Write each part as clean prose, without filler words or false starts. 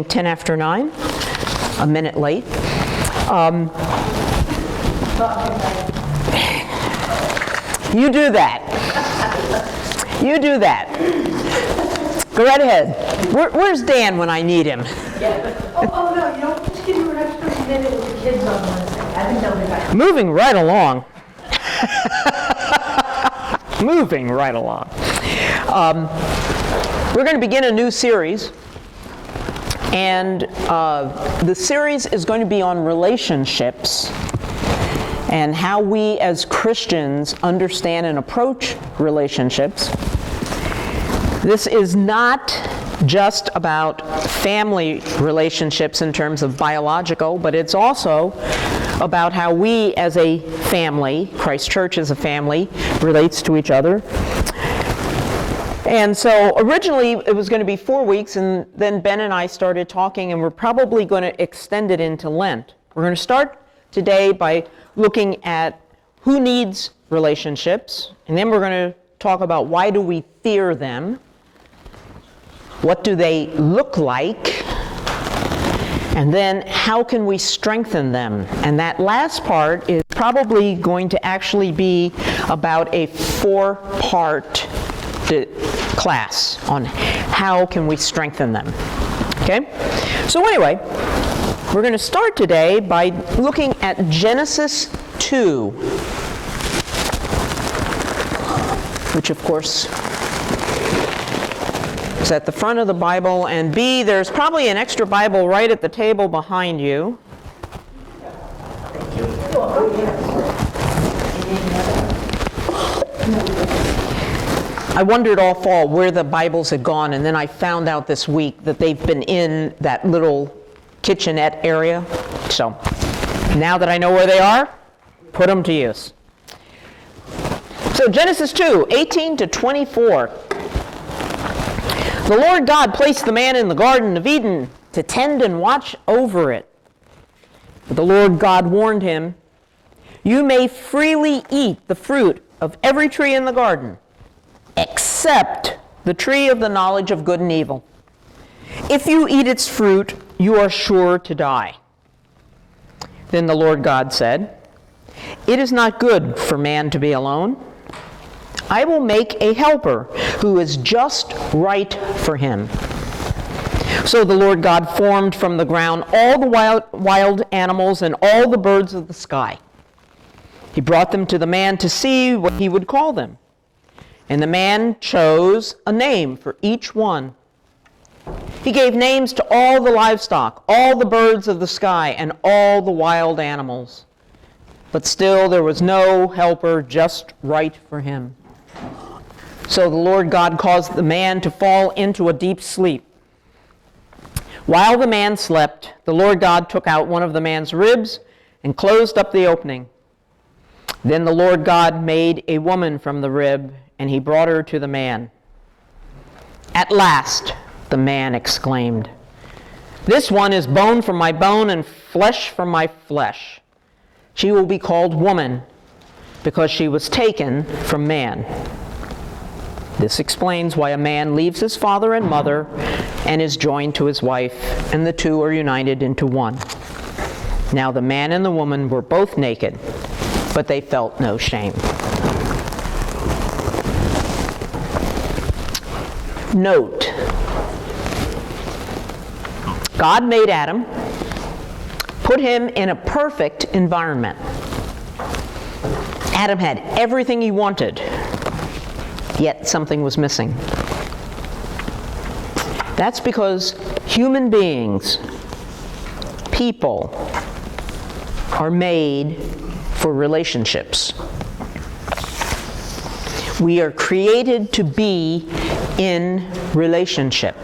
10 after 9, a minute late. You do that. You do that. Go right ahead. Where's Dan when I need him? Oh no, you don't just give you an extra minute with the kids on Wednesday. I didn't know that. Moving right along. Moving right along. We're going to begin a new series. And the series is going to be on relationships and how we as Christians understand and approach relationships. This is not just about family relationships in terms of biological, but it's also about how we as a family, Christ Church as a family, relates to each other. And so originally it was going to be 4 weeks, and then Ben and I started talking, and we're probably going to extend it into Lent. We're going to start today by looking at who needs relationships, and then we're going to talk about why do we fear them, what do they look like, and then how can we strengthen them. And that last part is probably going to actually be about a 4-part class on how can we strengthen them. Okay? So anyway, we're going to start today by looking at Genesis 2, which of course is at the front of the Bible, and B, there's probably an extra Bible right at the table behind you. I wondered all fall where the Bibles had gone, and then I found out this week that they've been in that little kitchenette area. So now that I know where they are, put them to use. So Genesis 2, 18 to 24. The Lord God placed the man in the Garden of Eden to tend and watch over it. But the Lord God warned him, "You may freely eat the fruit of every tree in the garden, except the tree of the knowledge of good and evil. If you eat its fruit, you are sure to die." Then the Lord God said, "It is not good for man to be alone. I will make a helper who is just right for him." So the Lord God formed from the ground all the wild animals and all the birds of the sky. He brought them to the man to see what he would call them. And the man chose a name for each one. He gave names to all the livestock, all the birds of the sky, and all the wild animals. But still there was no helper just right for him. So the Lord God caused the man to fall into a deep sleep. While the man slept, the Lord God took out one of the man's ribs and closed up the opening. Then the Lord God made a woman from the rib, and he brought her to the man. "At last," the man exclaimed, "this one is bone from my bone and flesh from my flesh. She will be called woman, because she was taken from man." This explains why a man leaves his father and mother and is joined to his wife, and the two are united into one. Now the man and the woman were both naked, but they felt no shame. Note, God made Adam, put him in a perfect environment. Adam had everything he wanted, yet something was missing. That's because human beings, people, are made for relationships. We are created to be in relationship.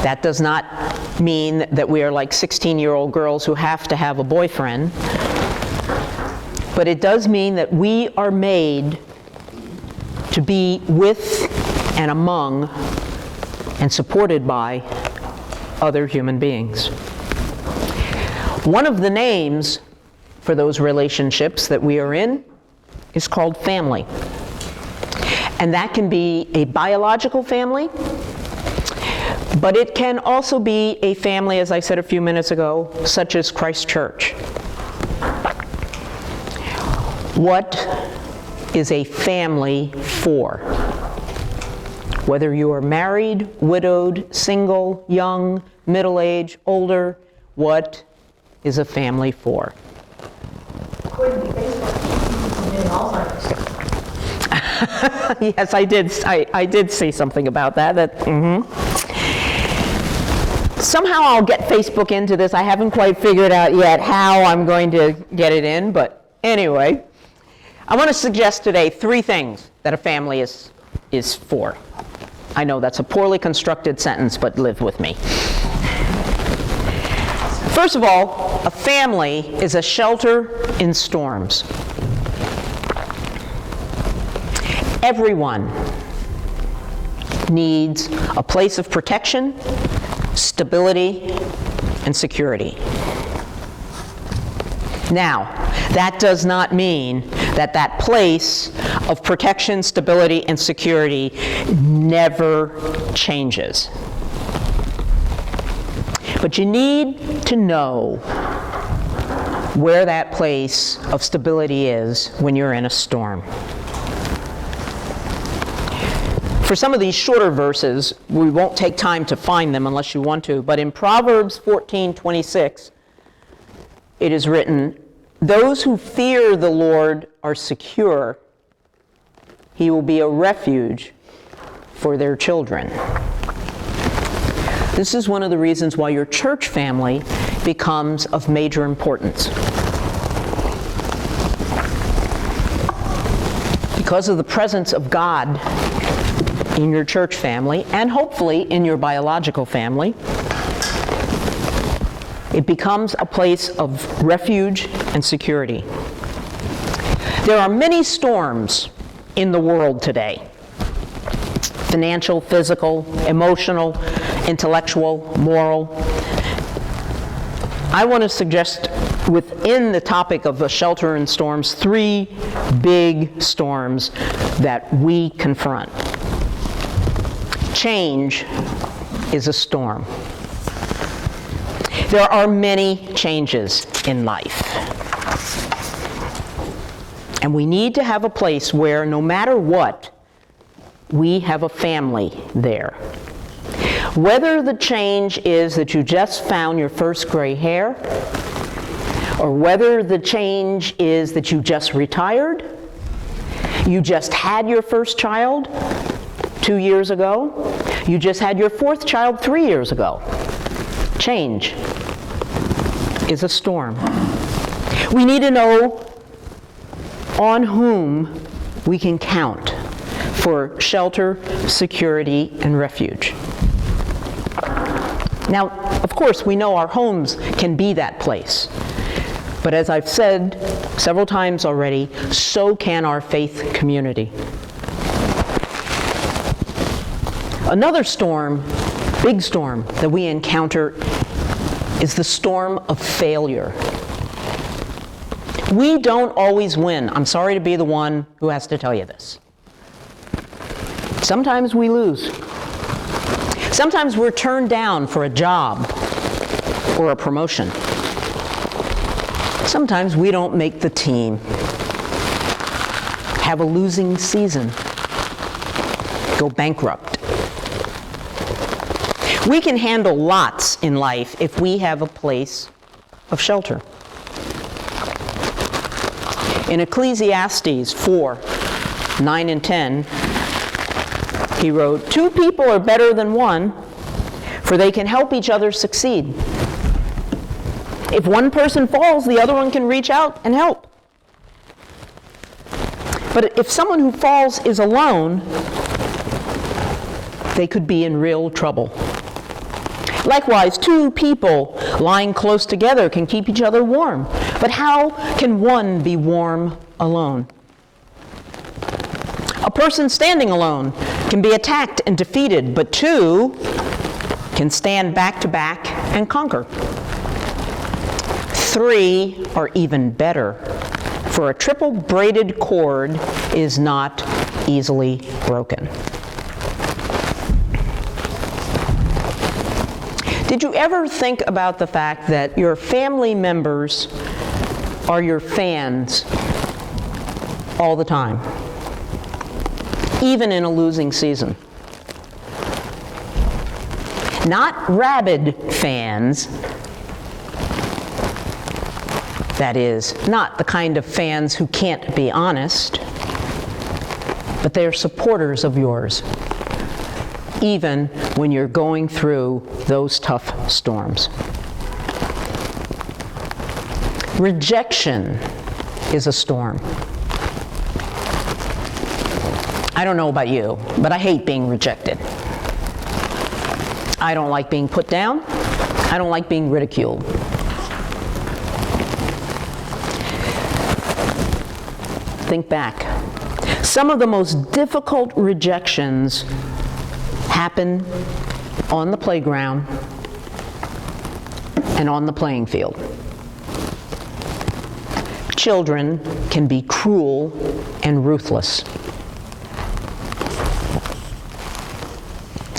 That does not mean that we are like 16-year-old girls who have to have a boyfriend, but it does mean that we are made to be with and among and supported by other human beings. One of the names for those relationships that we are in is called family. And that can be a biological family, But it can also be a family, as I said a few minutes ago, such as Christ Church. What is a family for? Whether you are married, widowed, single, young, middle-aged, older, what is a family for? According to Facebook, getting Alzheimer's. Yes, I did say something about that. Somehow I'll get Facebook into this. I haven't quite figured out yet how I'm going to get it in, but anyway. I want to suggest today 3 things that a family is for. I know that's a poorly constructed sentence, but live with me. First of all, a family is a shelter in storms. Everyone needs a place of protection, stability, and security. Now, that does not mean that that place of protection, stability, and security never changes. But you need to know where that place of stability is when you're in a storm. For some of these shorter verses, we won't take time to find them unless you want to, but in Proverbs 14:26, it is written, "Those who fear the Lord are secure. He will be a refuge for their children." This is one of the reasons why your church family becomes of major importance. Because of the presence of God in your church family, and hopefully in your biological family, it becomes a place of refuge and security. There are many storms in the world today. Financial, physical, emotional, intellectual, moral. I want to suggest within the topic of a shelter in storms, 3 big storms that we confront. Change is a storm. There are many changes in life. And we need to have a place where, no matter what, we have a family there. Whether the change is that you just found your first gray hair, or whether the change is that you just retired, you just had your first child 2 years ago, you just had your 4th child 3 years ago. Change is a storm. We need to know on whom we can count for shelter, security, and refuge. Now, of course, we know our homes can be that place. But as I've said several times already, so can our faith community. Another storm, big storm, that we encounter is the storm of failure. We don't always win. I'm sorry to be the one who has to tell you this. Sometimes we lose. Sometimes we're turned down for a job or a promotion. Sometimes we don't make the team, have a losing season, go bankrupt. We can handle lots in life if we have a place of shelter. In Ecclesiastes 4:9 and 10, he wrote, "Two people are better than one, for they can help each other succeed. If one person falls, the other one can reach out and help. But if someone who falls is alone, they could be in real trouble. Likewise, two people lying close together can keep each other warm. But how can one be warm alone? A person standing alone can be attacked and defeated, but two can stand back to back and conquer. Three are even better, for a triple braided cord is not easily broken." Did you ever think about the fact that your family members are your fans all the time, even in a losing season? Not rabid fans, that is, not the kind of fans who can't be honest, but they're supporters of yours, even when you're going through those tough storms. Rejection is a storm. I don't know about you, but I hate being rejected. I don't like being put down. I don't like being ridiculed. Think back. Some of the most difficult rejections happen on the playground and on the playing field. Children can be cruel and ruthless.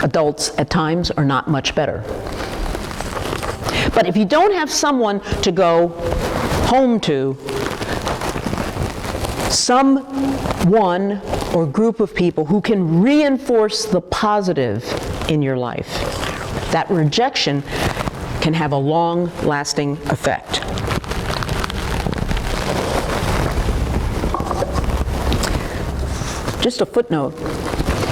Adults at times are not much better. But if you don't have someone to go home to, someone or group of people who can reinforce the positive in your life, that rejection can have a long-lasting effect. Just a footnote.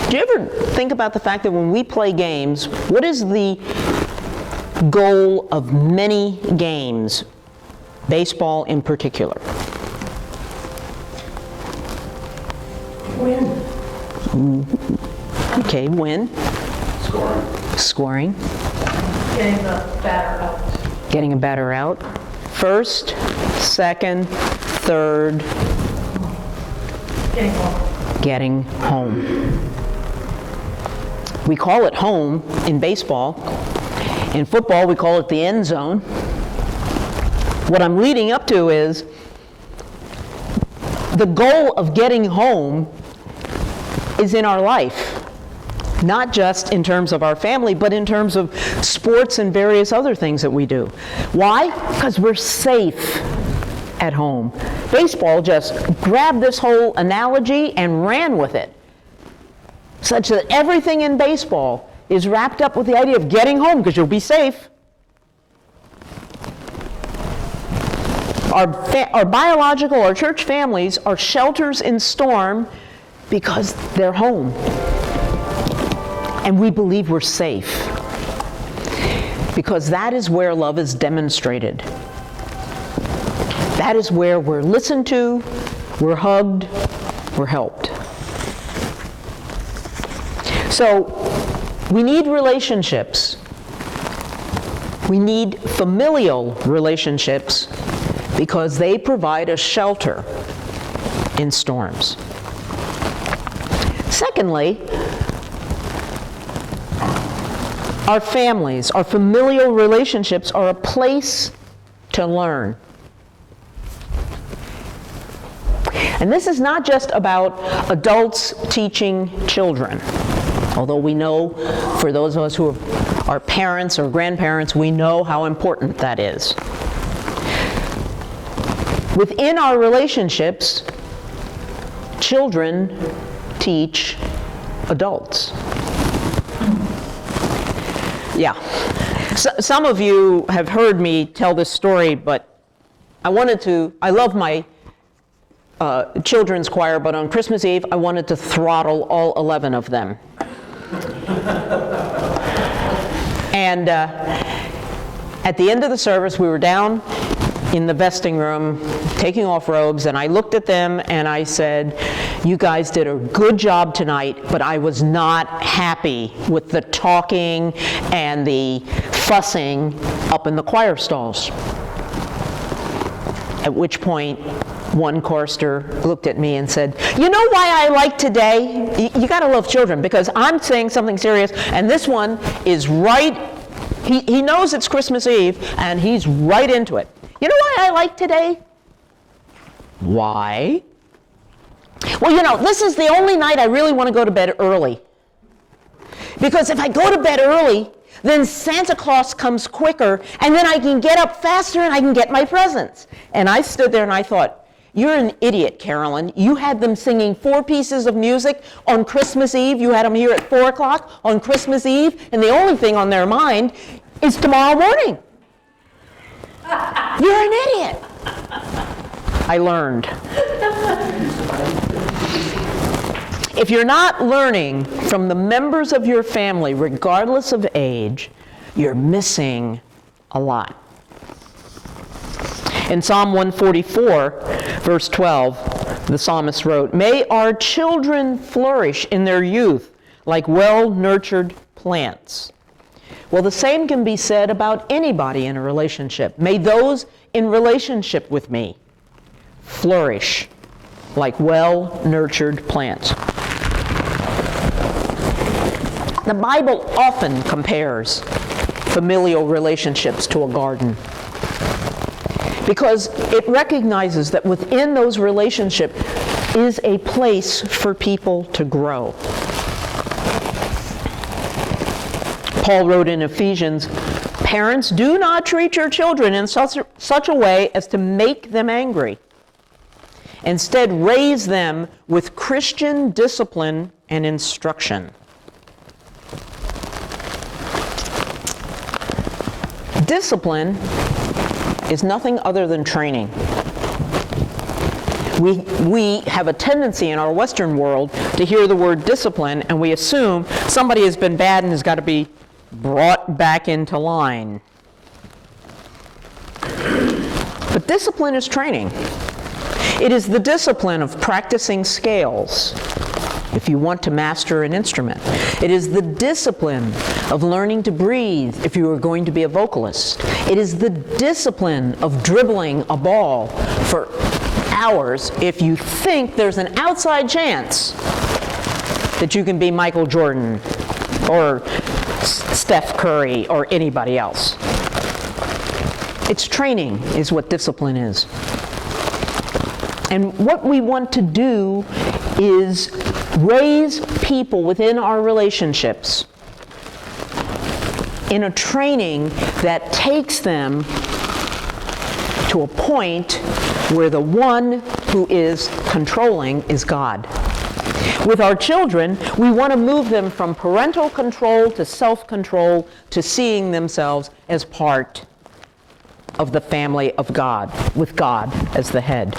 Do you ever think about the fact that when we play games, what is the goal of many games, baseball in particular? Win. Okay, win. Scoring. Getting the batter out. Getting a batter out. First, second, third. Getting home. Getting home. We call it home in baseball. In football, we call it the end zone. What I'm leading up to is the goal of getting home is in our life, not just in terms of our family, but in terms of sports and various other things that we do. Why? Because we're safe at home. Baseball just grabbed this whole analogy and ran with it, such that everything in baseball is wrapped up with the idea of getting home because you'll be safe. Our biological, our church families are shelters in storm because they're home. And we believe we're safe because that is where love is demonstrated. That is where we're listened to, we're hugged, we're helped. So we need relationships. We need familial relationships because they provide a shelter in storms. Secondly, our families, our familial relationships are a place to learn. And this is not just about adults teaching children, although we know for those of us who are parents or grandparents, we know how important that is. Within our relationships, children teach adults. Yeah. So, some of you have heard me tell this story, but I love my children's choir, but on Christmas Eve, I wanted to throttle all 11 of them. And at the end of the service, we were down in the vesting room, taking off robes, and I looked at them and I said, "You guys did a good job tonight, but I was not happy with the talking and the fussing up in the choir stalls." At which point, one chorister looked at me and said, "You know why I like today? You gotta love children, because I'm saying something serious, and this one is right, he knows it's Christmas Eve, and he's right into it. You know why I like today?" "Why?" "Well, you know, this is the only night I really want to go to bed early. Because if I go to bed early, then Santa Claus comes quicker, and then I can get up faster and I can get my presents. And I stood there and I thought, you're an idiot, Carolyn. You had them singing 4 pieces of music on Christmas Eve. You had them here at 4 o'clock on Christmas Eve, and the only thing on their mind is tomorrow morning. You're an idiot. I learned. If you're not learning from the members of your family, regardless of age, you're missing a lot. In Psalm 144, verse 12, the psalmist wrote, "May our children flourish in their youth like well-nurtured plants." Well, the same can be said about anybody in a relationship. May those in relationship with me flourish like well-nurtured plants. The Bible often compares familial relationships to a garden because it recognizes that within those relationships is a place for people to grow. Paul wrote in Ephesians, "Parents, do not treat your children in such a way as to make them angry. Instead, raise them with Christian discipline and instruction." Discipline is nothing other than training. We have a tendency in our Western world to hear the word discipline and we assume somebody has been bad and has got to be brought back into line. But discipline is training. It is the discipline of practicing scales if you want to master an instrument. It is the discipline of learning to breathe if you are going to be a vocalist. It is the discipline of dribbling a ball for hours if you think there's an outside chance that you can be Michael Jordan or Steph Curry or anybody else. It's training is what discipline is. And what we want to do is raise people within our relationships in a training that takes them to a point where the one who is controlling is God. With our children, we want to move them from parental control to self-control to seeing themselves as part of the family of God, with God as the head.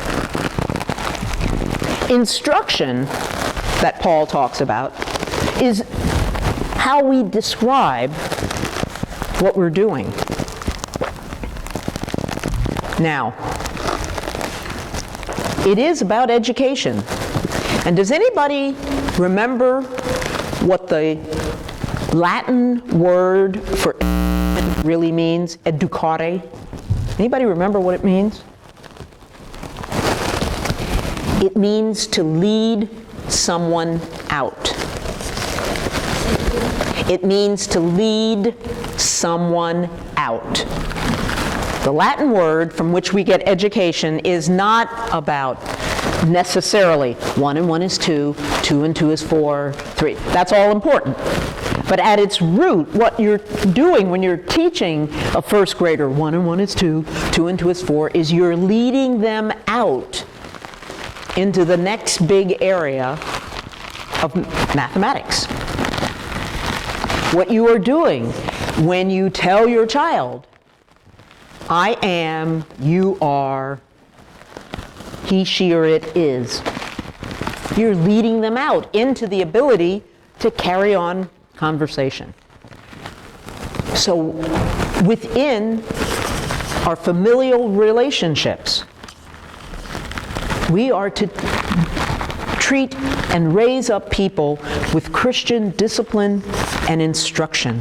Instruction that Paul talks about is how we describe what we're doing. Now, it is about education. And does anybody remember what the Latin word for really means? Educare? Anybody remember what it means? It means to lead someone out. It means to lead someone out. The Latin word from which we get education is not about necessarily 1 and 1 is 2, 2 and 2 is 4, 3. That's all important. But at its root, what you're doing when you're teaching a first grader 1 and 1 is 2, 2 and 2 is 4, is you're leading them out into the next big area of mathematics. What you are doing when you tell your child, I am, you are, he, she, or it is, you're leading them out into the ability to carry on conversation. So within our familial relationships, we are to treat and raise up people with Christian discipline and instruction.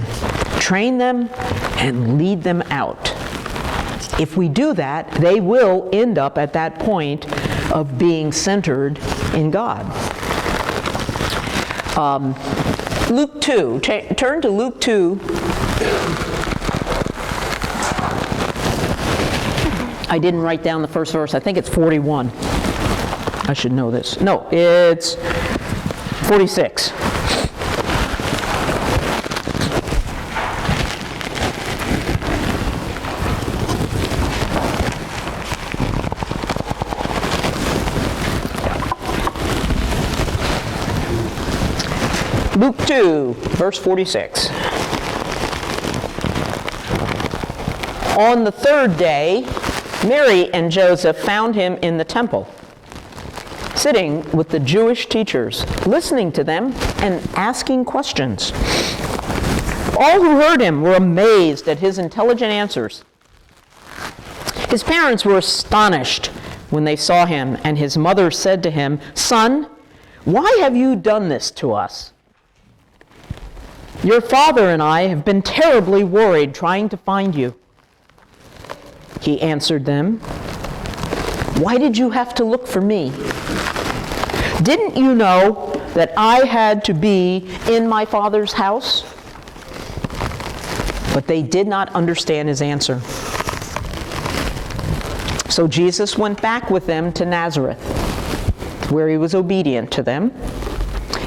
Train them and lead them out. If we do that, they will end up at that point of being centered in God. Luke 2. Turn to Luke 2. I didn't write down the first verse. I think it's 41. I should know this. No, it's 46. Luke 2, verse 46. On the third day, Mary and Joseph found him in the temple, sitting with the Jewish teachers, listening to them and asking questions. All who heard him were amazed at his intelligent answers. His parents were astonished when they saw him, and his mother said to him, "Son, why have you done this to us? Your father and I have been terribly worried trying to find you." He answered them, "Why did you have to look for me? Didn't you know that I had to be in my Father's house?" But they did not understand his answer. So Jesus went back with them to Nazareth, where he was obedient to them.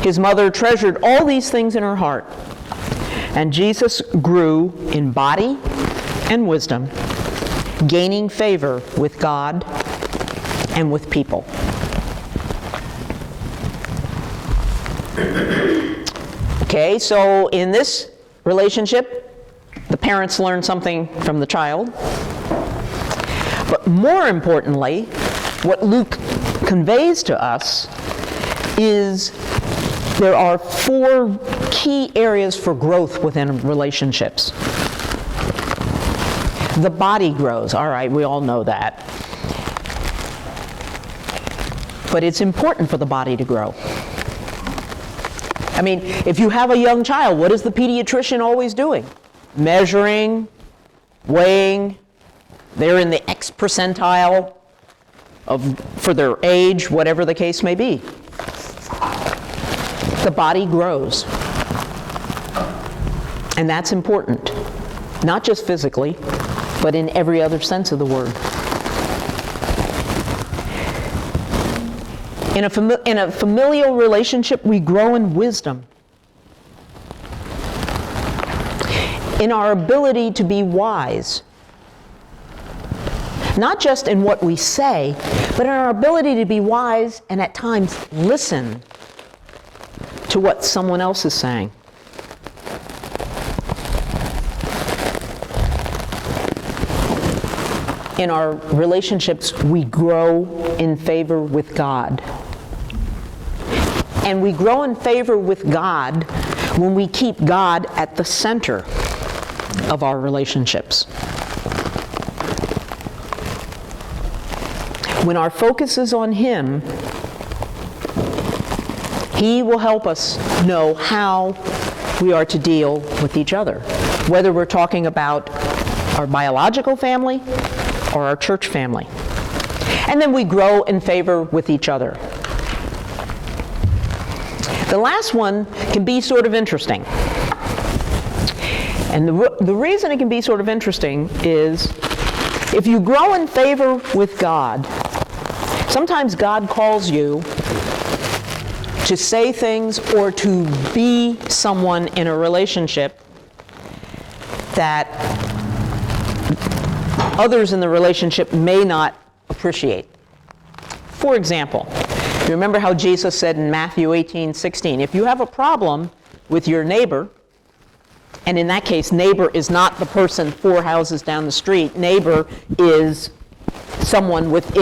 His mother treasured all these things in her heart, and Jesus grew in body and wisdom, gaining favor with God and with people. Okay, so in this relationship, the parents learn something from the child. But more importantly, what Luke conveys to us is there are 4 key areas for growth within relationships. The body grows. All right, we all know that. But it's important for the body to grow. I mean, if you have a young child, what is the pediatrician always doing? Measuring, weighing. They're in the X percentile for their age, whatever the case may be. The body grows. And that's important. Not just physically, but in every other sense of the word. In a familial relationship, we grow in wisdom. In our ability to be wise. Not just in what we say, but in our ability to be wise and at times listen to what someone else is saying. In our relationships, we grow in favor with God. And we grow in favor with God when we keep God at the center of our relationships. When our focus is on Him, He will help us know how we are to deal with each other, whether we're talking about our biological family or our church family. And then we grow in favor with each other. The last one can be sort of interesting. And the reason it can be sort of interesting is if you grow in favor with God, sometimes God calls you to say things or to be someone in a relationship that others in the relationship may not appreciate. For example, you remember how Jesus said in Matthew 18:16, if you have a problem with your neighbor, and in that case, neighbor is not the person 4 houses down the street. Neighbor is someone with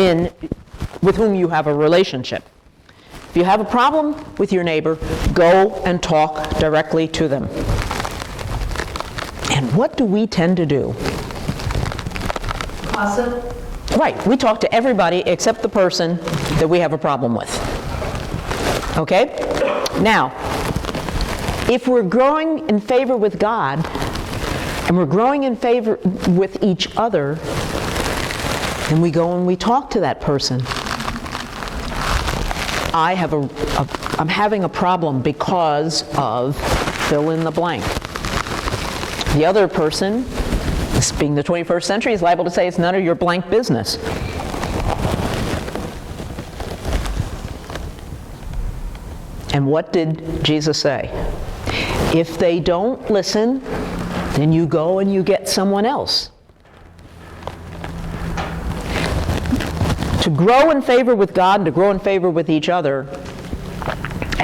whom you have a relationship. If you have a problem with your neighbor, go and talk directly to them. And what do we tend to do? Awesome. Right, we talk to everybody except the person that we have a problem with. Okay? Now, if we're growing in favor with God, and we're growing in favor with each other, then we go and we talk to that person. I'm having a problem because of fill in the blank. The other person, this being the 21st century, is liable to say it's none of your blank business. And what did Jesus say? If they don't listen, then you go and you get someone else. To grow in favor with God and to grow in favor with each other,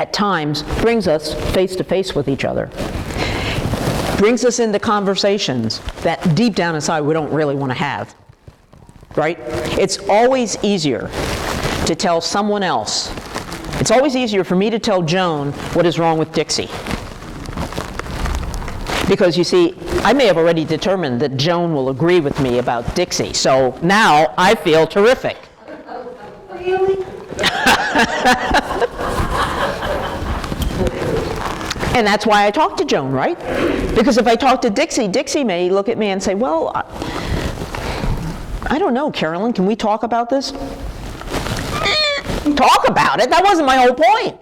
at times brings us face to face with each other. Brings us into conversations that deep down inside we don't really want to have. Right? It's always easier to tell someone else. It's always easier for me to tell Joan what is wrong with Dixie. Because you see, I may have already determined that Joan will agree with me about Dixie. So now I feel terrific. Really? And that's why I talk to Joan, right? Because if I talk to Dixie, Dixie may look at me and say, well, I don't know, Carolyn, can we talk about this? Talk about it? That wasn't my whole point.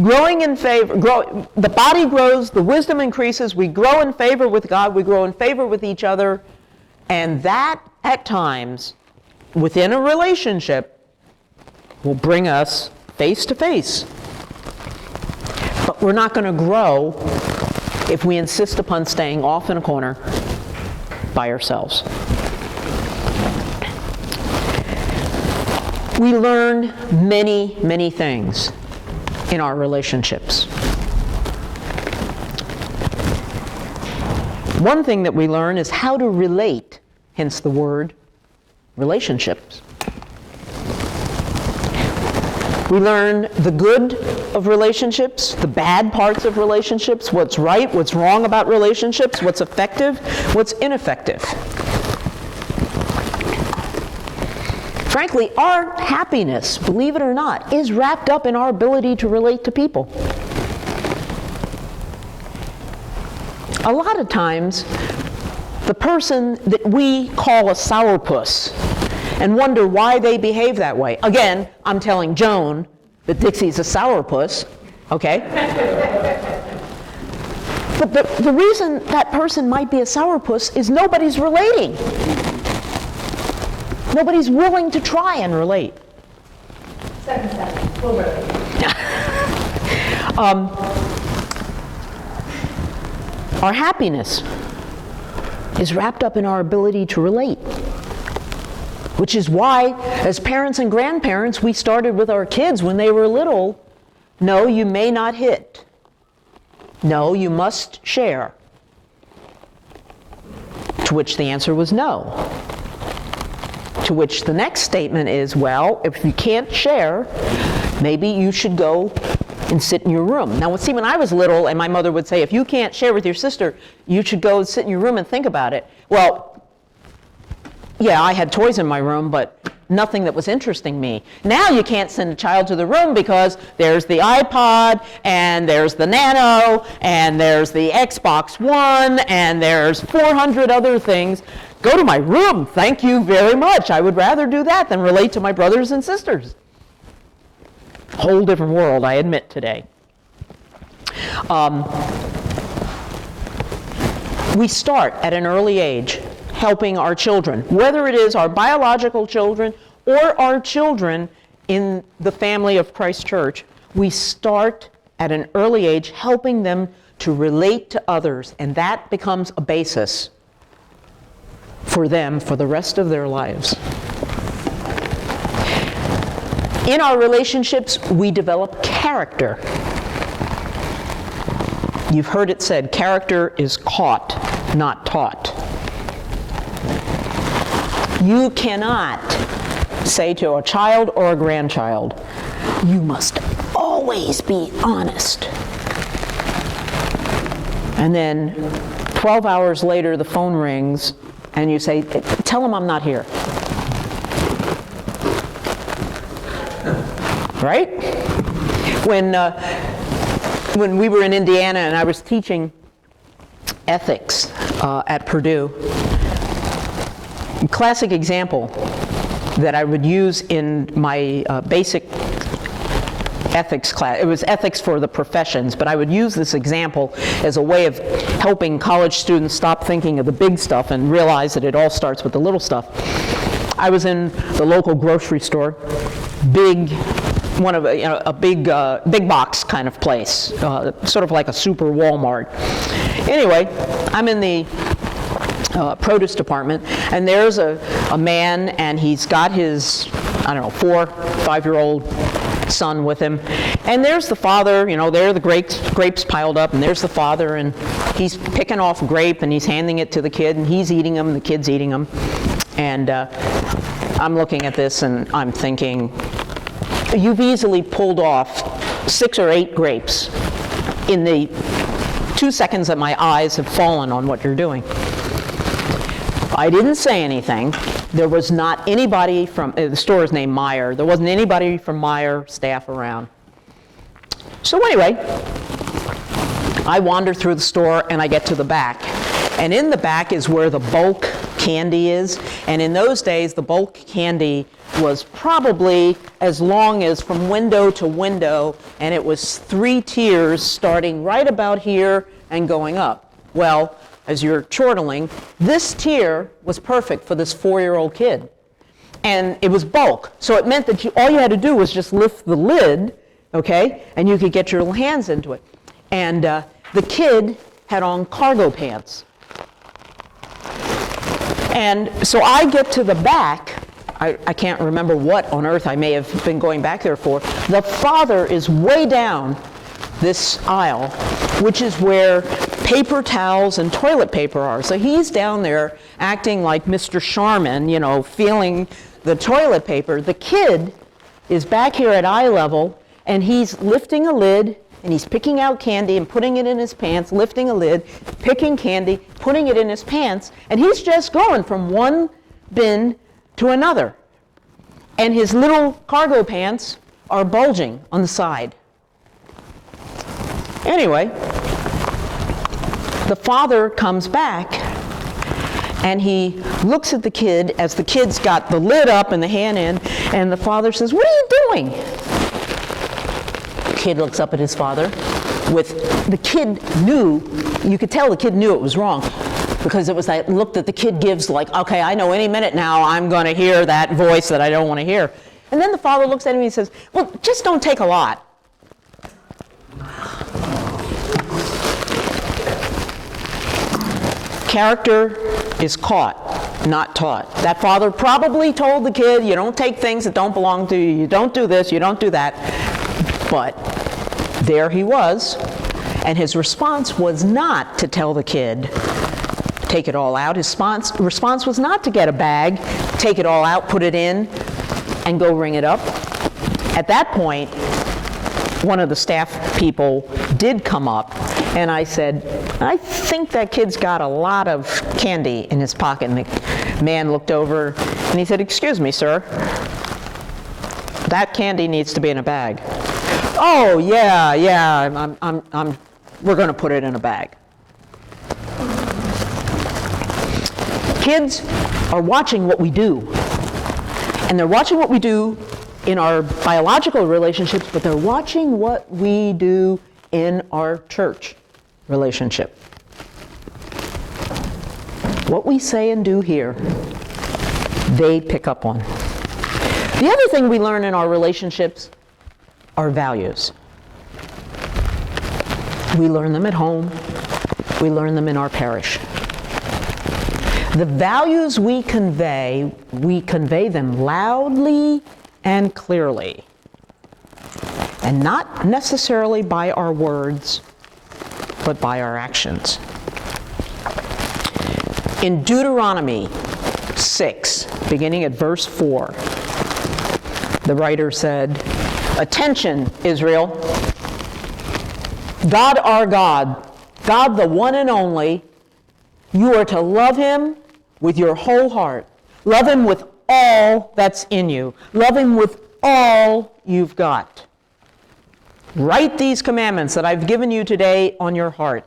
Growing in favor, the body grows, the wisdom increases, we grow in favor with God, we grow in favor with each other, and that, at times, within a relationship, will bring us face to face. But we're not going to grow if we insist upon staying off in a corner by ourselves. We learn many, many things in our relationships. One thing that we learn is how to relate, hence the word relationships. We learn the good of relationships, the bad parts of relationships, what's right, what's wrong about relationships, what's effective, what's ineffective. Frankly, our happiness, believe it or not, is wrapped up in our ability to relate to people. A lot of times, the person that we call a sourpuss and wonder why they behave that way. Again, I'm telling Joan that Dixie's a sourpuss, okay? But the reason that person might be a sourpuss is nobody's relating. Nobody's willing to try and relate. Second, we'll relate. Our happiness is wrapped up in our ability to relate. Which is why, as parents and grandparents, we started with our kids when they were little. No, you may not hit. No, you must share. To which the answer was no. To which the next statement is, well, if you can't share, maybe you should go and sit in your room. Now, see, when I was little, and my mother would say, if you can't share with your sister, you should go and sit in your room and think about it. Well, yeah, I had toys in my room, but nothing that was interesting me. Now you can't send a child to the room because there's the iPod, and there's the Nano, and there's the Xbox One, and there's 400 other things. Go to my room, thank you very much. I would rather do that than relate to my brothers and sisters. Whole different world, I admit today. We start at an early age helping our children, whether it is our biological children or our children in the family of Christ Church. We start at an early age helping them to relate to others, and that becomes a basis for them for the rest of their lives. In our relationships, we develop character. You've heard it said, character is caught, not taught. You cannot say to a child or a grandchild, you must always be honest. And then 12 hours later, the phone rings, and you say, tell him I'm not here. Right? When we were in Indiana and I was teaching ethics at Purdue, classic example that I would use in my basic ethics class. It was ethics for the professions, but I would use this example as a way of helping college students stop thinking of the big stuff and realize that it all starts with the little stuff. I was in the local grocery store, big box kind of place, sort of like a super Walmart. Anyway, I'm in the produce department, and there's a man, and he's got his, 4-5-year-old son with him. And there's the father, there are the grapes piled up, and there's the father, and he's picking off a grape, and he's handing it to the kid, and he's eating them, and the kid's eating them. And I'm looking at this, and I'm thinking, you've easily pulled off 6 or 8 grapes in the 2 seconds that my eyes have fallen on what you're doing. I didn't say anything. There was not anybody from, the store is named Meyer, there wasn't anybody from Meyer staff around. So anyway, I wander through the store and I get to the back. And in the back is where the bulk candy is. And in those days, the bulk candy was probably as long as from window to window, and it was 3 tiers starting right about here and going up. Well, as you're chortling, this tier was perfect for this 4-year-old kid. And it was bulk, so it meant that all you had to do was just lift the lid, okay, and you could get your little hands into it. And the kid had on cargo pants. And so I get to the back. I can't remember what on earth I may have been going back there for. The father is way down this aisle, which is where paper towels and toilet paper are. So he's down there acting like Mr. Sharman, feeling the toilet paper. The kid is back here at eye level, and he's lifting a lid, and he's picking out candy and putting it in his pants, lifting a lid, picking candy, putting it in his pants, and he's just going from one bin to another. And his little cargo pants are bulging on the side. Anyway, the father comes back and he looks at the kid as the kid's got the lid up and the hand in, and the father says, "What are you doing?" The kid looks up at his father. The kid knew, you could tell the kid knew it was wrong, because it was that look that the kid gives, like, okay, I know any minute now I'm going to hear that voice that I don't want to hear. And then the father looks at him and he says, "Well, just don't take a lot." Character is caught, not taught. That father probably told the kid, you don't take things that don't belong to you, you don't do this, you don't do that. But there he was, and his response was not to tell the kid, take it all out. His response was not to get a bag, take it all out, put it in, and go ring it up. At that point, one of the staff people did come up, and I said, "I think that kid's got a lot of candy in his pocket." And the man looked over and he said, "Excuse me, sir, that candy needs to be in a bag." "Oh, yeah, we're going to put it in a bag." Kids are watching what we do. And they're watching what we do in our biological relationships, but they're watching what we do in our church relationship. What we say and do here, they pick up on. The other thing we learn in our relationships are values. We learn them at home. We learn them in our parish. The values we convey them loudly and clearly, and not necessarily by our words, but by our actions. In Deuteronomy 6, beginning at verse 4, the writer said, "Attention, Israel, God our God, God the one and only, you are to love him with your whole heart. Love him with all that's in you. Love him with all you've got. Write these commandments that I've given you today on your heart.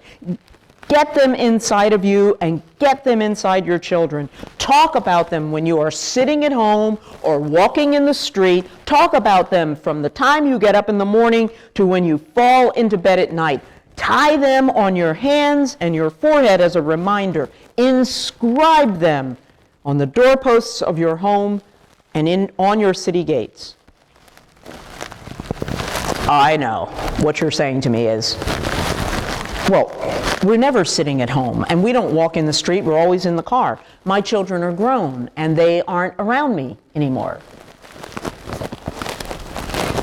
Get them inside of you and get them inside your children. Talk about them when you are sitting at home or walking in the street. Talk about them from the time you get up in the morning to when you fall into bed at night. Tie them on your hands and your forehead as a reminder. Inscribe them on the doorposts of your home and on your city gates." I know what you're saying to me is, well, we're never sitting at home and we don't walk in the street, we're always in the car. My children are grown and they aren't around me anymore.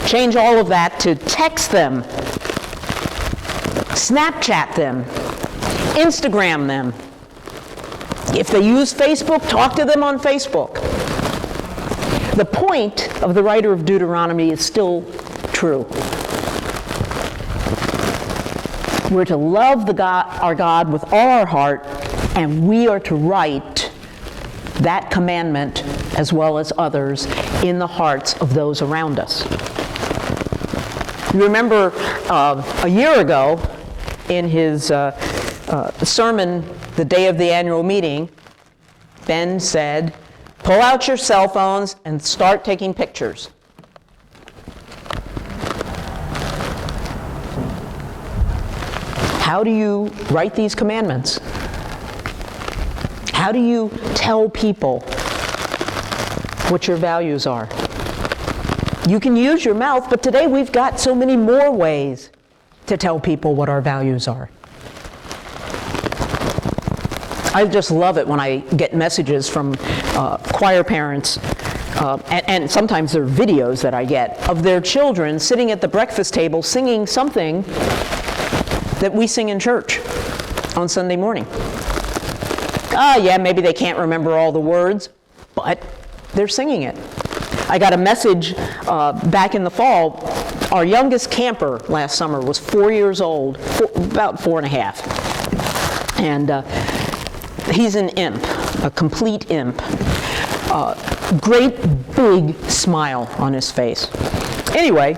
Change all of that to text them, Snapchat them, Instagram them. If they use Facebook, talk to them on Facebook. The point of the writer of Deuteronomy is still true. We're to love our God with all our heart, and we are to write that commandment, as well as others, in the hearts of those around us. You remember a year ago, in his sermon the day of the annual meeting, Ben said, pull out your cell phones and start taking pictures. How do you write these commandments? How do you tell people what your values are? You can use your mouth, but today we've got so many more ways to tell people what our values are. I just love it when I get messages from choir parents, and sometimes there are videos that I get of their children sitting at the breakfast table singing something that we sing in church on Sunday morning. Yeah, maybe they can't remember all the words, but they're singing it. I got a message back in the fall. Our youngest camper last summer was 4 years old, about 4.5. And he's an imp, a complete imp. Great big smile on his face. Anyway,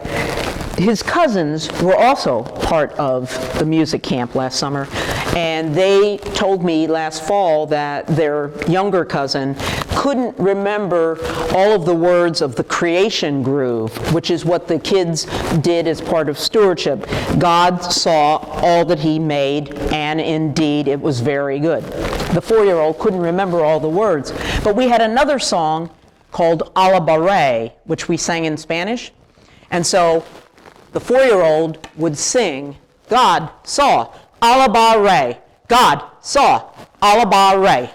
his cousins were also part of the music camp last summer, and they told me last fall that their younger cousin couldn't remember all of the words of the creation groove, which is what the kids did as part of stewardship. God saw all that he made, and indeed it was very good. The 4-year-old couldn't remember all the words, but we had another song called Alabaré, which we sang in Spanish, and so the 4-year-old would sing, God saw, Alabaré. God saw, Alabaré.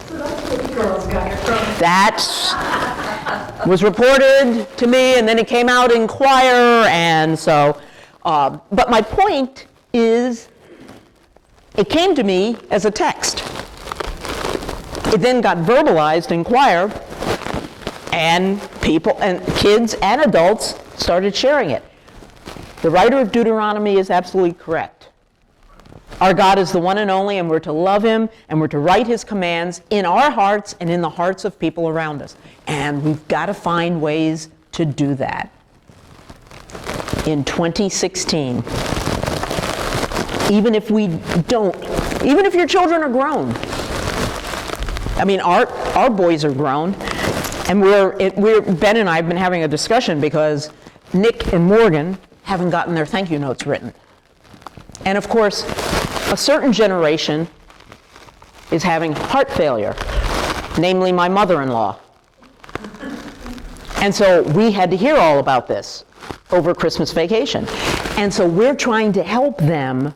So that's what the girls got it from. That was reported to me, and then it came out in choir, and so, but my point is, it came to me as a text. It then got verbalized in choir, and people, and kids and adults started sharing it. The writer of Deuteronomy is absolutely correct. Our God is the one and only, and we're to love him, and we're to write his commands in our hearts and in the hearts of people around us. And we've got to find ways to do that. In 2016, even if your children are grown. I mean, our boys are grown, and Ben and I have been having a discussion because Nick and Morgan haven't gotten their thank you notes written. And of course, a certain generation is having heart failure, namely my mother-in-law. And so we had to hear all about this over Christmas vacation. And so we're trying to help them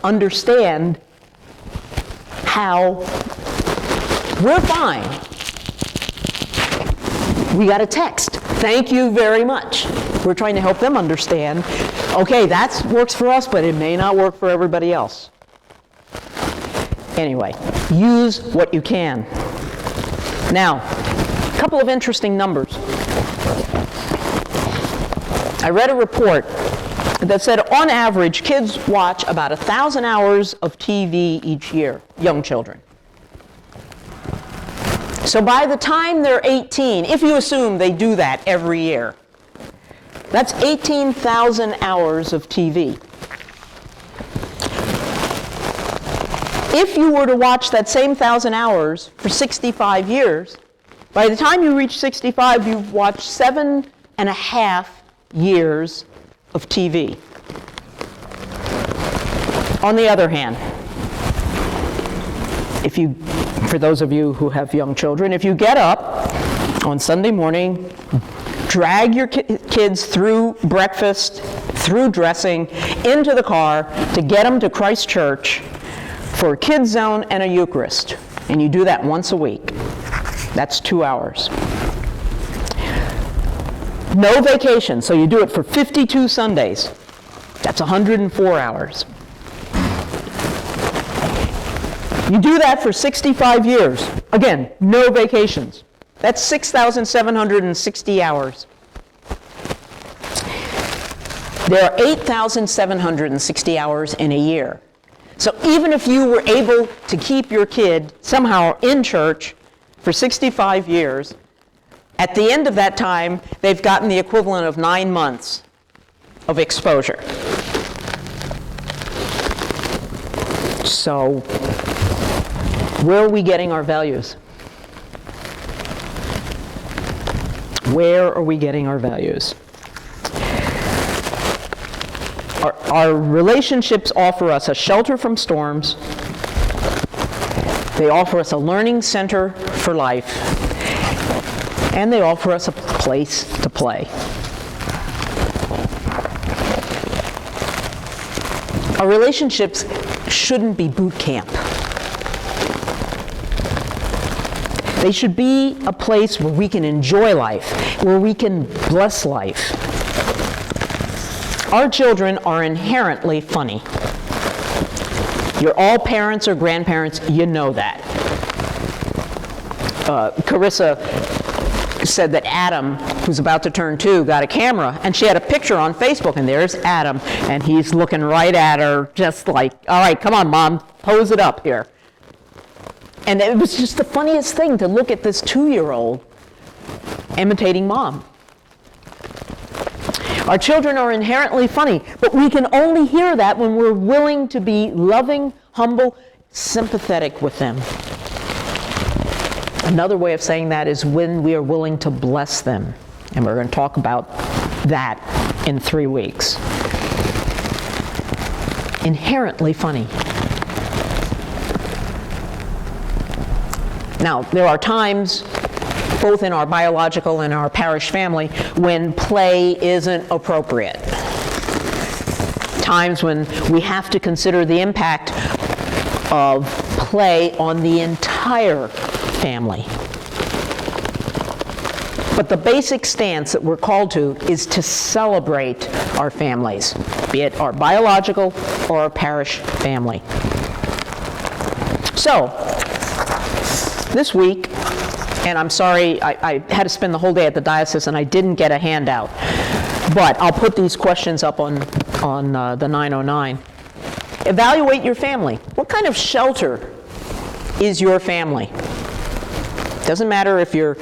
understand how we're fine. We got a text. Thank you very much. We're trying to help them understand, okay, that works for us, but it may not work for everybody else. Anyway, use what you can. Now, a couple of interesting numbers. I read a report that said on average, kids watch about 1,000 hours of TV each year, young children. So by the time they're 18, if you assume they do that every year, that's 18,000 hours of TV. If you were to watch that same 1,000 hours for 65 years, by the time you reach 65, you've watched 7.5 years of TV. On the other hand, for those of you who have young children, if you get up on Sunday morning, drag your kids through breakfast, through dressing, into the car to get them to Christ Church for a kids zone and a Eucharist, and you do that once a week, that's 2 hours. No vacation, so you do it for 52 Sundays. That's 104 hours. You do that for 65 years. Again, no vacations. That's 6,760 hours. There are 8,760 hours in a year. So even if you were able to keep your kid somehow in church for 65 years, at the end of that time, they've gotten the equivalent of 9 months of exposure. So, where are we getting our values? Where are we getting our values? Our relationships offer us a shelter from storms. They offer us a learning center for life. And they offer us a place to play. Our relationships shouldn't be boot camp. They should be a place where we can enjoy life, where we can bless life. Our children are inherently funny. You're all parents or grandparents, you know that. Carissa said that Adam, who's about to turn 2, got a camera, and she had a picture on Facebook, and there's Adam, and he's looking right at her, just like, all right, come on, Mom, pose it up here. And it was just the funniest thing to look at this 2-year-old imitating Mom. Our children are inherently funny, but we can only hear that when we're willing to be loving, humble, sympathetic with them. Another way of saying that is when we are willing to bless them. And we're going to talk about that in 3 weeks. Inherently funny. Now, there are times, both in our biological and our parish family, when play isn't appropriate. Times when we have to consider the impact of play on the entire family. But the basic stance that we're called to is to celebrate our families, be it our biological or our parish family. So, this week, and I'm sorry, I had to spend the whole day at the diocese and I didn't get a handout, but I'll put these questions up on the 909. Evaluate your family. What kind of shelter is your family? Doesn't matter if you're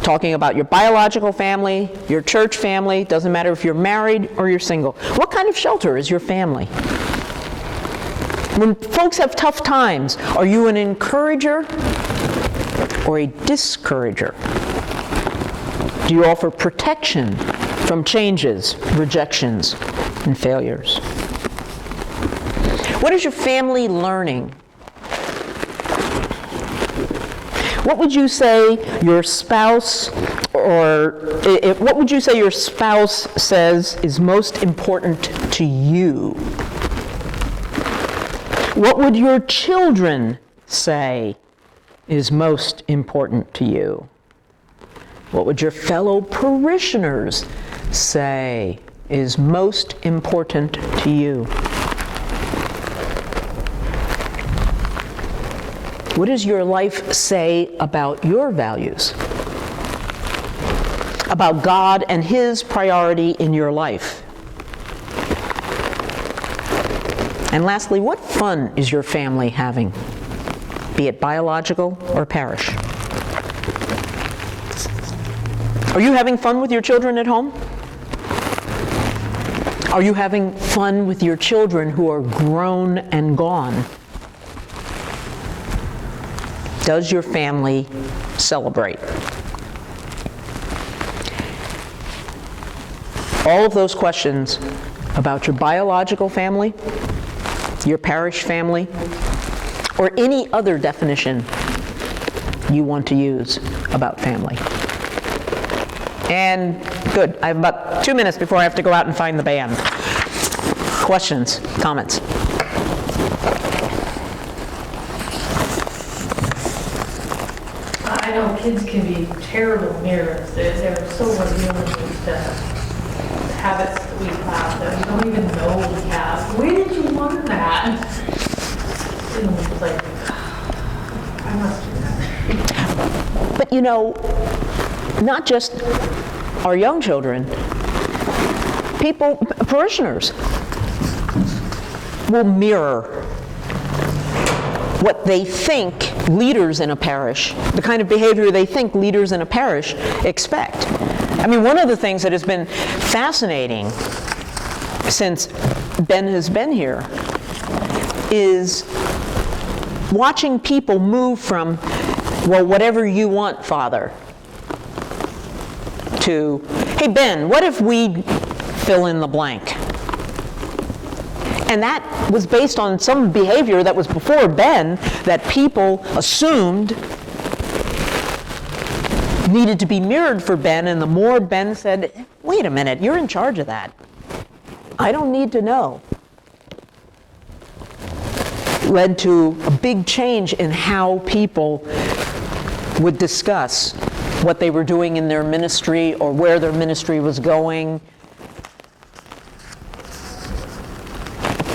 talking about your biological family, your church family, doesn't matter if you're married or you're single. What kind of shelter is your family? When folks have tough times, are you an encourager or a discourager? Do you offer protection from changes, rejections, and failures? What is your family learning? What would you say your spouse what would you say your spouse says is most important to you? What would your children say is most important to you? What would your fellow parishioners say is most important to you? What does your life say about your values? About God and His priority in your life? And lastly, what fun is your family having? Be it biological or parish. Are you having fun with your children at home? Are you having fun with your children who are grown and gone? Does your family celebrate? All of those questions about your biological family, your parish family, or any other definition you want to use about family. And good, I have about 2 minutes before I have to go out and find the band. Questions, comments? I I know kids can be terrible mirrors. They're so revealing to the habits that we have that we don't even know we have. Where did you learn that? And it's like, I must do that. But you know, not just our young children, people, parishioners, will mirror what they think leaders in a parish, the kind of behavior they think leaders in a parish expect. I mean, one of the things that has been fascinating since Ben has been here is watching people move from, well, whatever you want, Father, to, hey, Ben, what if we fill in the blank? And that was based on some behavior that was before Ben that people assumed needed to be mirrored for Ben, and the more Ben said, wait a minute, you're in charge of that. I don't need to know. Led to a big change in how people would discuss what they were doing in their ministry or where their ministry was going,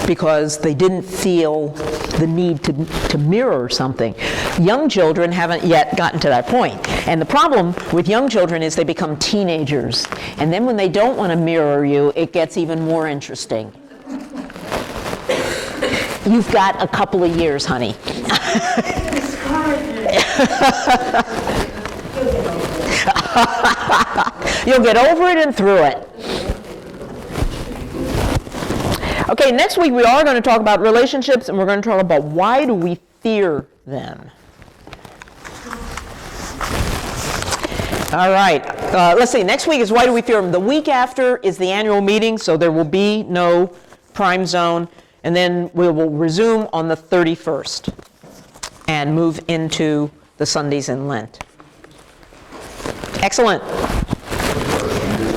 because they didn't feel the need to mirror something. Young children haven't yet gotten to that point. And the problem with young children is they become teenagers. And then when they don't want to mirror you, it gets even more interesting. You've got a couple of years, honey. You'll get over it and through it. Okay, next week we are going to talk about relationships, and we're going to talk about why do we fear them. All right, let's see. Next week is why do we fear them. The week after is the annual meeting, so there will be no prime zone, and then we will resume on the 31st and move into the Sundays in Lent. Excellent.